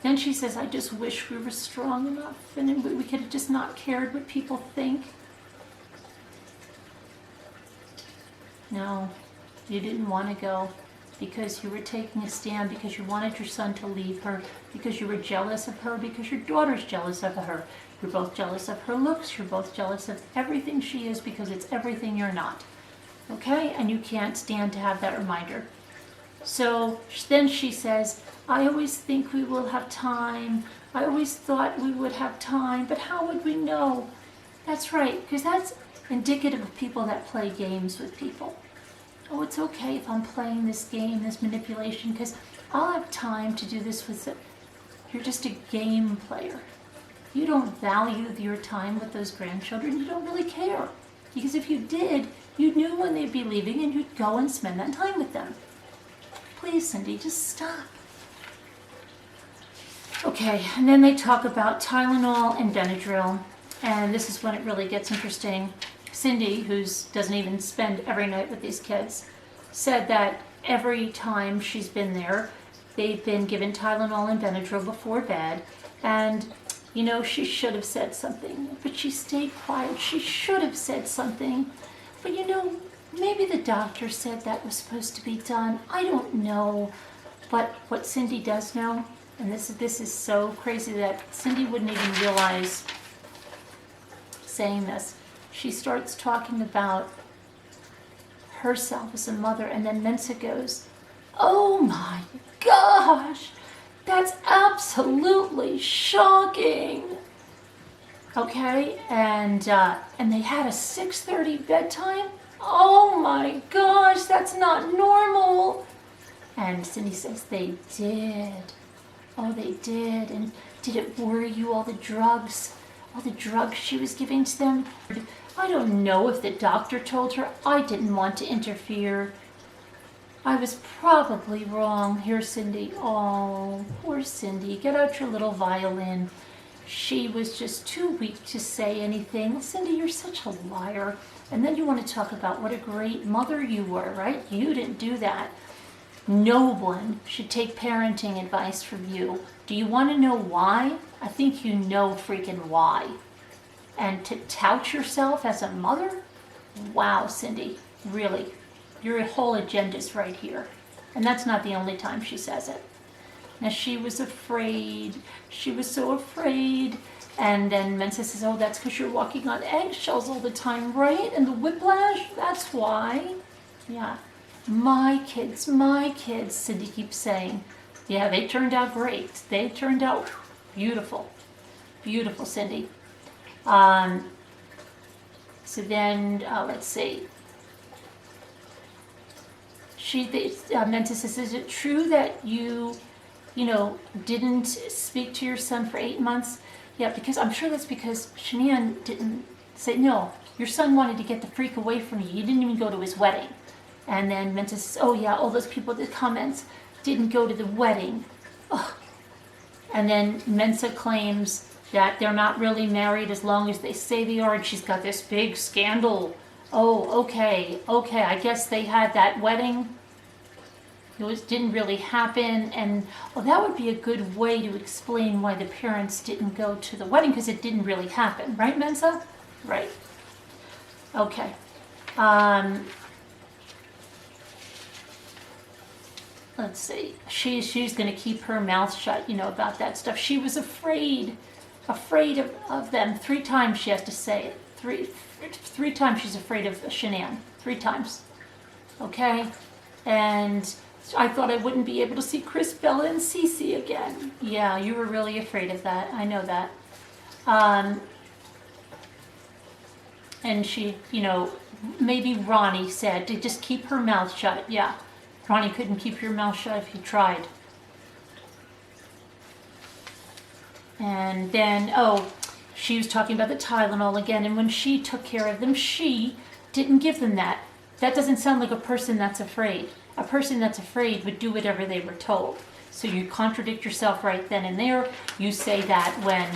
Then she says, I just wish we were strong enough and we could have just not cared what people think. No, you didn't want to go because you were taking a stand, because you wanted your son to leave her, because you were jealous of her, because your daughter's jealous of her. You're both jealous of her looks, you're both jealous of everything she is because it's everything you're not. Okay? And you can't stand to have that reminder. So then she says, I always think we will have time. I always thought we would have time, but how would we know? That's right, because that's indicative of people that play games with people. Oh, it's okay if I'm playing this game, this manipulation, because I'll have time to do this with it. You're just a game player. You don't value your time with those grandchildren. You don't really care. Because if you did, you knew when they'd be leaving and you'd go and spend that time with them. Please, Cindy, just stop. Okay, and then they talk about Tylenol and Benadryl. and this is when it really gets interesting. Cindy, who doesn't even spend every night with these kids, said that every time she's been there, they've been given Tylenol and Benadryl before bed, and you know, she should have said something, but she stayed quiet. She should have said something, but you know, maybe the doctor said that was supposed to be done. I don't know, but what Cindy does know, and this is so crazy that Cindy wouldn't even realize saying this. She starts talking about herself as a mother, and then Mensa goes, "Oh my gosh, that's absolutely shocking." Okay, and they had a 6:30 bedtime. Oh my gosh, that's not normal. And Cindy says, "They did. Oh, they did. And did it worry you, all the drugs she was giving to them?" I don't know if the doctor told her. I didn't want to interfere. I was probably wrong. Here, Cindy. Oh, poor Cindy. Get out your little violin. She was just too weak to say anything. Cindy, you're such a liar. And then you want to talk about what a great mother you were, right? You didn't do that. No one should take parenting advice from you. Do you want to know why? I think you know freaking why. And to tout yourself as a mother? Wow, Cindy, really. Your whole agenda's right here. And that's not the only time she says it. Now, she was afraid. She was so afraid. And then Mensa says, "Oh, that's because you're walking on eggshells all the time, right? And the whiplash, that's why." Yeah. My kids, Cindy keeps saying. Yeah, they turned out great. They turned out beautiful. Beautiful, Cindy. So then, let's see. Mensa says, "Is it true that you didn't speak to your son for 8 months?" Yeah, because I'm sure that's because Shanann didn't say, "No, your son wanted to get the freak away from you. You didn't even go to his wedding." And then Mensa says, "Oh yeah, all those people that comments didn't go to the wedding." Ugh. And then Mensa claims that they're not really married as long as they say they are, and she's got this big scandal. Oh, okay, I guess they had that wedding. It didn't really happen, and that would be a good way to explain why the parents didn't go to the wedding, because it didn't really happen, right, Mensa? Right. Okay. Let's see. She's going to keep her mouth shut, about that stuff. She was afraid of them. 3 times she has to say it. Three times she's afraid of Shanann. 3 times. Okay? And I thought I wouldn't be able to see Chris, Bella, and Cece again. Yeah, you were really afraid of that. I know that. And she, maybe Ronnie said to just keep her mouth shut. Yeah. Ronnie couldn't keep your mouth shut if he tried. And then, she was talking about the Tylenol again, and when she took care of them, she didn't give them that. That doesn't sound like a person that's afraid. A person that's afraid would do whatever they were told. So you contradict yourself right then and there. You say that when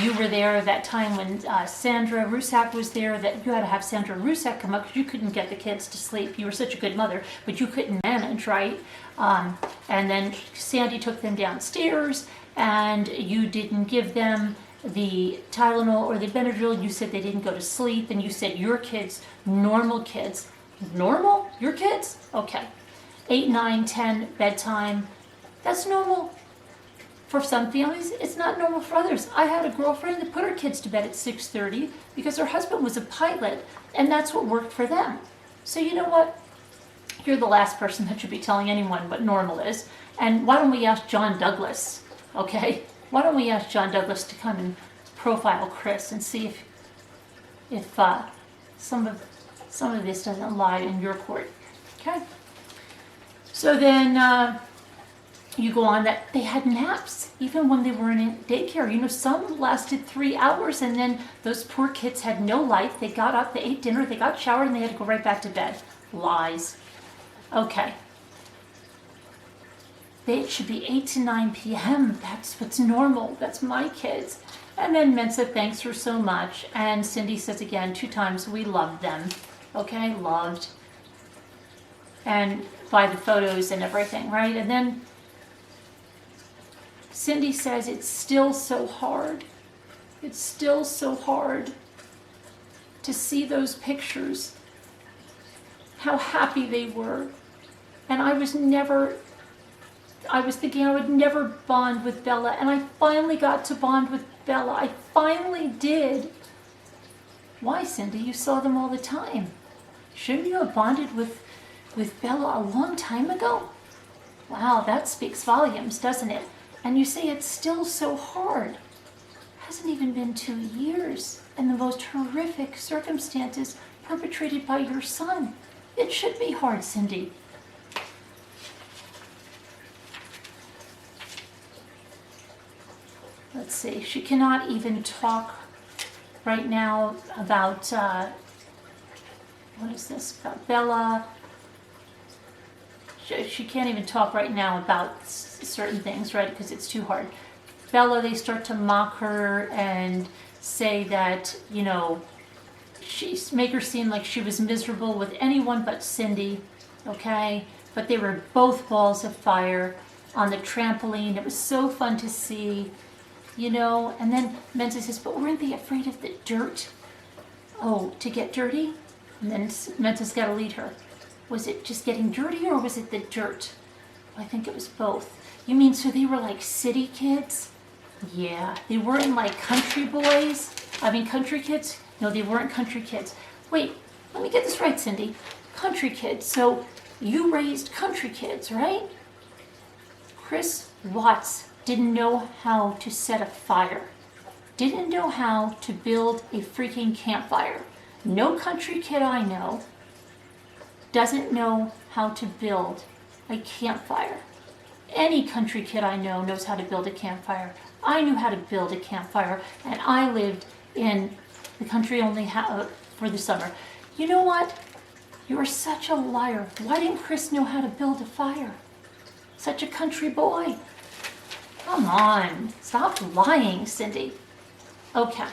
you were there that time when Sandra Rusak was there, that you had to have Sandra Rusak come up because you couldn't get the kids to sleep. You were such a good mother, but you couldn't manage, right? And then Sandy took them downstairs, and you didn't give them the Tylenol or the Benadryl. You said they didn't go to sleep, and you said your kids, normal kids. Normal? Your kids? Okay. 8, 9, 10, bedtime. That's normal. For some families, it's not normal for others. I had a girlfriend that put her kids to bed at 6:30 because her husband was a pilot, and that's what worked for them. So you know what? You're the last person that should be telling anyone what normal is. And why don't we ask John Douglas, okay? Why don't we ask John Douglas to come and profile Chris and see if some of this doesn't lie in your court, okay? So then you go on that they had naps even when they were in daycare. Some lasted 3 hours, and then those poor kids had no life. They got up, they ate dinner, they got showered, and they had to go right back to bed. Lies. Okay. It should be 8 to 9 p.m. That's what's normal. That's my kids. And then Mensa thanks her so much, and Cindy says again 2 times, we loved them. Okay, loved. And by the photos and everything, right? And then Cindy says it's still so hard. It's still so hard to see those pictures, how happy they were. And I was thinking I would never bond with Bella, and I finally got to bond with Bella. I finally did. Why, Cindy? You saw them all the time. Shouldn't you have bonded with Bella a long time ago? Wow, that speaks volumes, doesn't it? And you say it's still so hard. Hasn't even been 2 years, and the most horrific circumstances perpetrated by your son. It should be hard, Cindy. Let's see, she cannot even talk right now about, what is this, about Bella. She can't even talk right now about certain things, right, because it's too hard. Bella, they start to mock her and say that, you know, make her seem like she was miserable with anyone but Cindy, okay? But they were both balls of fire on the trampoline. It was so fun to see, you know. And then Mensa says, but weren't they afraid of the dirt? Oh, to get dirty? And then Mensa's got to lead her. Was it just getting dirty, or was it the dirt? I think it was both. You mean so they were like city kids? Yeah, they weren't like country kids? No, they weren't country kids. Wait, let me get this right, Cindy. Country kids. So you raised country kids, right? Chris Watts didn't know how to set a fire. Didn't know how to build a freaking campfire. No country kid I know doesn't know how to build a campfire. Any country kid I know knows how to build a campfire. I knew how to build a campfire, and I lived in the country only for the summer. You know what? You're such a liar. Why didn't Chris know how to build a fire? Such a country boy. Come on, stop lying, Cindy. Okay.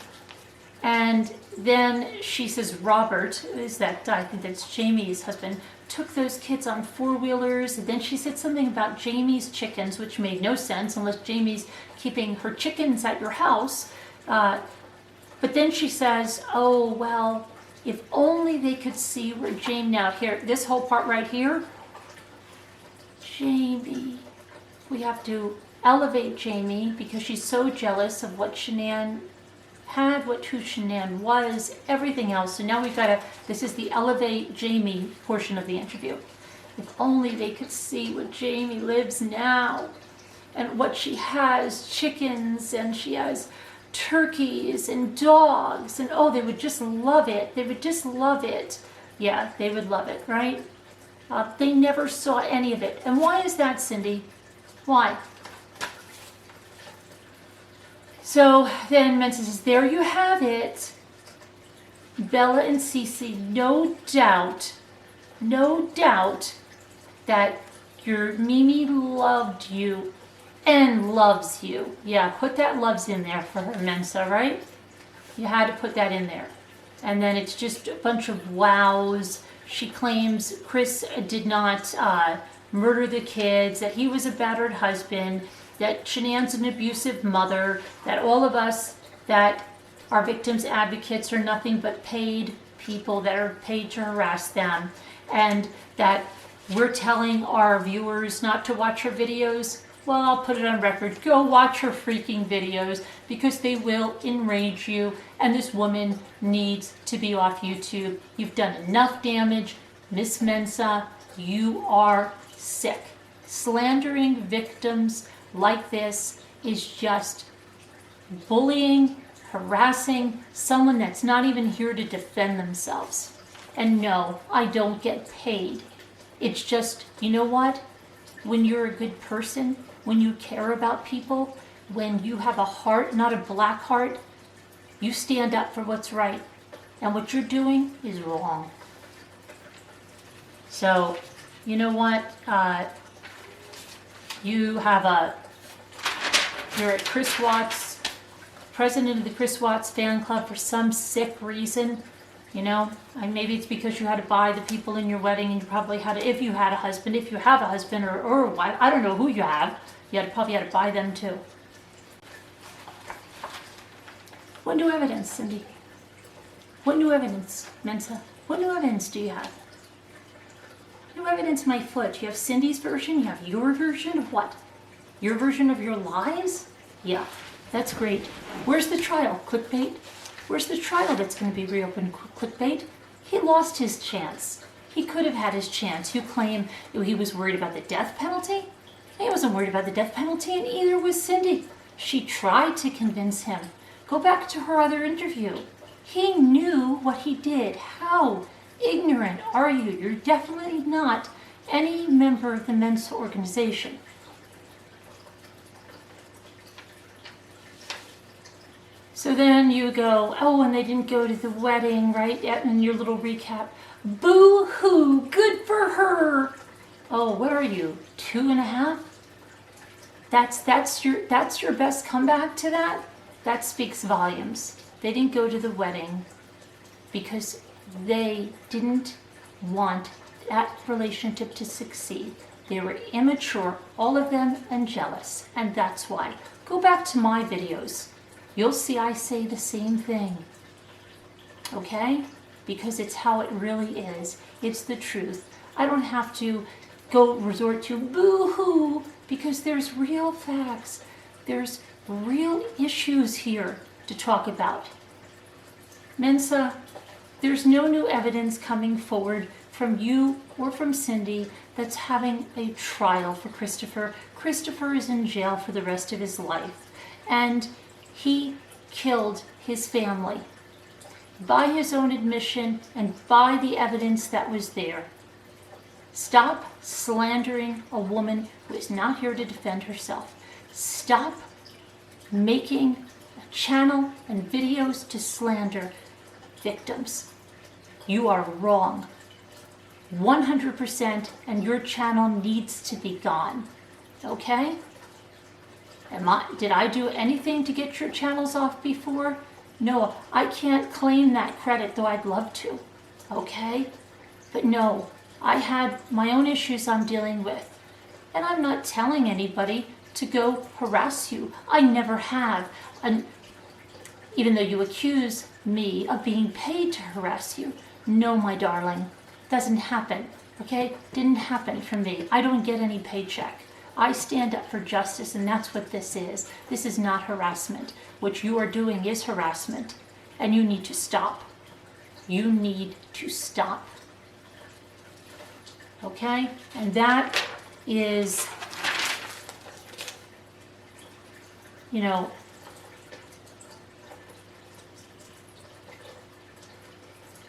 And then she says Robert, I think that's Jamie's husband, took those kids on 4-wheelers. And then she said something about Jamie's chickens, which made no sense unless Jamie's keeping her chickens at your house. But then she says, oh, well, if only they could see where Jamie, now here, this whole part right here, Jamie, we have to elevate Jamie because she's so jealous of what Shanann had, who Shanann was, everything else. So now we've got to, this is the elevate Jamie portion of the interview. If only they could see what Jamie lives now and what she has, chickens, and she has turkeys and dogs, and oh, they would just love it. They would just love it. Yeah, they would love it, right? They never saw any of it. And why is that, Cindy? Why? So then Mensa says, there you have it. Bella and Cece, no doubt that your Mimi loved you and loves you. Yeah, put that loves in there for her, Mensa, right? You had to put that in there. And then it's just a bunch of wows. She claims Chris did not murder the kids, that he was a battered husband, that Shanann's an abusive mother, that all of us that are victims advocates are nothing but paid people that are paid to harass them, and that we're telling our viewers not to watch her videos. Well, I'll put it on record. Go watch her freaking videos because they will enrage you, and this woman needs to be off YouTube. You've done enough damage. Miss Mensa, you are sick. Slandering victims like this is just bullying, harassing someone that's not even here to defend themselves. And no, I don't get paid. It's just, you know what? When you're a good person, when you care about people, when you have a heart, not a black heart, you stand up for what's right. And what you're doing is wrong. So, you know what? You're at Chris Watts' president of the Chris Watts fan club for some sick reason. You know, and maybe it's because you had to buy the people in your wedding, and you probably had to, if you had a husband, if you have a husband or a wife, I don't know who you have, probably had to buy them too. What new evidence, Cindy? What new evidence, Mensa? What new evidence do you have? New evidence, my foot. You have Cindy's version, you have your version of what? Your version of your lies? Yeah, that's great. Where's the trial? Clickbait? Where's the trial that's going to be reopened? Clickbait? He lost his chance. He could have had his chance. You claim he was worried about the death penalty? He wasn't worried about the death penalty, and either was Cindy. She tried to convince him. Go back to her other interview. He knew what he did. How ignorant are you? You're definitely not any member of the Mensa organization. So then you go, oh, and they didn't go to the wedding, right? And your little recap. Boo-hoo, good for her. Oh, what are you, 2.5? That's your best comeback to that? That speaks volumes. They didn't go to the wedding because they didn't want that relationship to succeed. They were immature, all of them, and jealous. And that's why. Go back to my videos. You'll see I say the same thing, okay? Because it's how it really is. It's the truth. I don't have to go resort to boo-hoo because there's real facts. There's real issues here to talk about. Mensa, there's no new evidence coming forward from you or from Cindy that's having a trial for Christopher. Christopher is in jail for the rest of his life. And he killed his family by his own admission and by the evidence that was there. Stop slandering a woman who is not here to defend herself. Stop making a channel and videos to slander victims. You are wrong. 100%, and your channel needs to be gone. Okay? Did I do anything to get your channels off before? No, I can't claim that credit, though I'd love to. Okay? But no, I had my own issues I'm dealing with. And I'm not telling anybody to go harass you. I never have. And even though you accuse me of being paid to harass you. No, my darling. Doesn't happen. Okay? Didn't happen for me. I don't get any paycheck. I stand up for justice, and that's what this is. This is not harassment. What you are doing is harassment, and you need to stop. You need to stop. Okay? And that is, you know,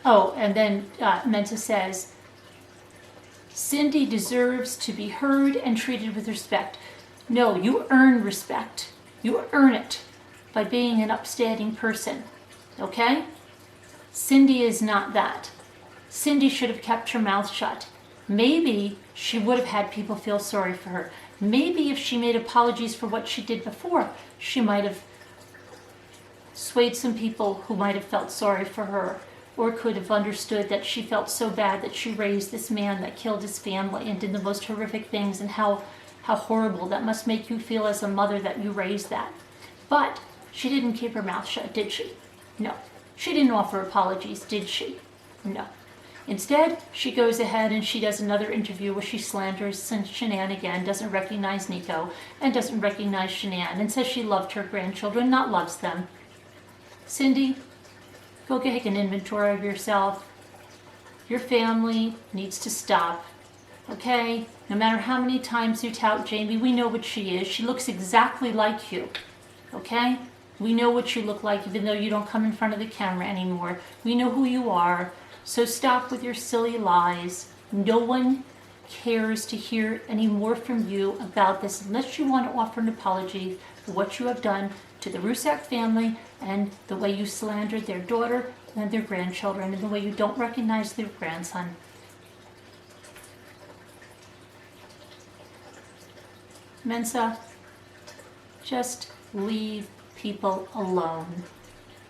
oh, and then Mensa says, Cindy deserves to be heard and treated with respect. No, you earn respect. You earn it by being an upstanding person. Okay? Cindy is not that. Cindy should have kept her mouth shut. Maybe she would have had people feel sorry for her. Maybe if she made apologies for what she did before, she might have swayed some people who might have felt sorry for her, or could have understood that she felt so bad that she raised this man that killed his family and did the most horrific things, and how horrible that must make you feel as a mother that you raised that. But she didn't keep her mouth shut, did she? No. She didn't offer apologies, did she? No. Instead, she goes ahead and she does another interview where she slanders Shanann again, doesn't recognize Nico, and doesn't recognize Shanann, and says she loved her grandchildren, not loves them. Cindy, go take an inventory of yourself. Your family needs to stop, okay? No matter how many times you tout Jamie, we know what she is. She looks exactly like you, okay? We know what you look like, even though you don't come in front of the camera anymore. We know who you are. So stop with your silly lies. No one cares to hear any more from you about this unless you want to offer an apology for what you have done to the Rusak family and the way you slandered their daughter and their grandchildren and the way you don't recognize their grandson. Mensa, just leave people alone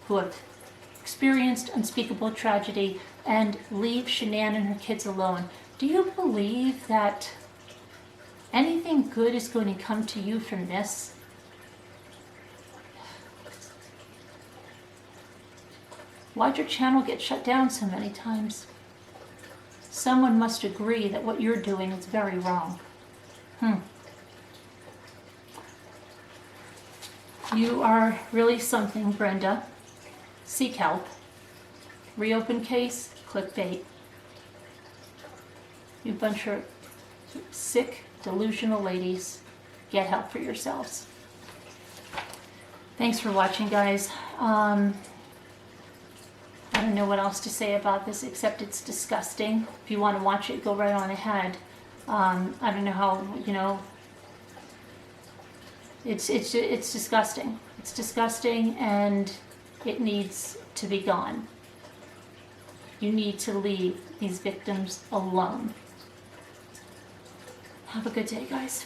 who have experienced unspeakable tragedy, and leave Shanann and her kids alone. Do you believe that anything good is going to come to you from this? Why'd your channel get shut down so many times? Someone must agree that what you're doing is very wrong. You are really something, Brenda. Seek help. Reopen case, clickbait. You bunch of sick, delusional ladies. Get help for yourselves. Thanks for watching, guys. I don't know what else to say about this except it's disgusting. If you want to watch it, go right on ahead. I don't know how, it's disgusting. It's disgusting, and it needs to be gone. You need to leave these victims alone. Have a good day, guys.